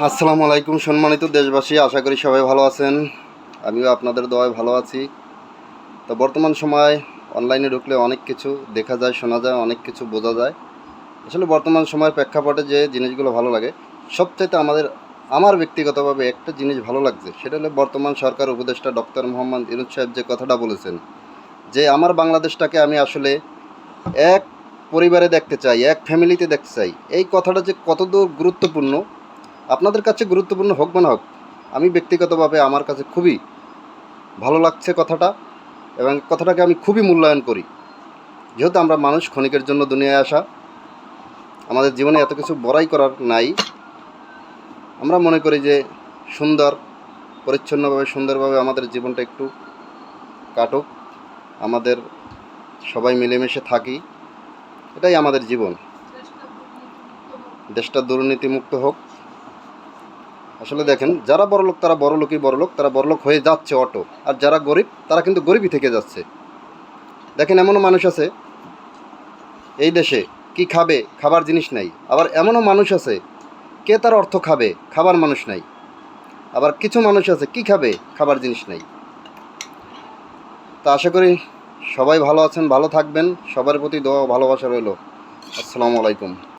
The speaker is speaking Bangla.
আসসালামু আলাইকুম সম্মানিত দেশবাসী, আশা করি সবাই ভালো আছেন। আমিও আপনাদের দোয়ায় ভালো আছি। তো বর্তমান সময় অনলাইনে ঢুকলে অনেক কিছু দেখা যায়, শোনা যায়, অনেক কিছু বোঝা যায়। আসলে বর্তমান সময়ের প্রেক্ষাপটে যে জিনিসগুলো ভালো লাগে, সবচাইতে আমার ব্যক্তিগতভাবে একটা জিনিস ভালো লাগছে, সেটা হলো বর্তমান সরকার উপদেষ্টা ডক্টর মোহাম্মদ ইউনূস সাহেব যে কথাটা বলেছেন, যে আমার বাংলাদেশটাকে আমি আসলে এক পরিবারে দেখতে চাই, এক ফ্যামিলিতে দেখতে চাই। এই কথাটা যে কতদূর গুরুত্বপূর্ণ, আপনাদের কাছে গুরুত্বপূর্ণ হোক বা না হোক, আমি ব্যক্তিগতভাবে আমার কাছে খুবই ভালো লাগছে কথাটা, এবং কথাটাকে আমি খুবই মূল্যায়ন করি। যেহেতু আমরা মানুষ, ক্ষণিকের জন্য দুনিয়ায় আসা, আমাদের জীবনে এত কিছু বড়াই করার নাই। আমরা মনে করি যে সুন্দর পরিচ্ছন্নভাবে সুন্দরভাবে আমাদের জীবনটা একটু কাটুক, আমাদের সবাই মিলেমিশে থাকি, এটাই আমাদের জীবন। দেশটা দুর্নীতিমুক্ত হোক। আসলে দেখেন, যারা বড়লোক তারা বড়লোকই বড়লোক, তারা বড়লোক হয়ে যাচ্ছে অটো, আর যারা গরিব তারা কিন্তু গরিবই থেকে যাচ্ছে। দেখেন, এমনও মানুষ আছে এই দেশে, কি খাবে, খাবার জিনিস নাই। আবার এমনও মানুষ আছে, কে তার অর্থ খাবে, খাবার মানুষ নাই। আবার কিছু মানুষ আছে, কি খাবে, খাবার জিনিস নাই। তা আশা করি সবাই ভালো আছেন, ভালো থাকবেন। সবার প্রতি দোয়া ও ভালোবাসা রইল। আসসালামু আলাইকুম।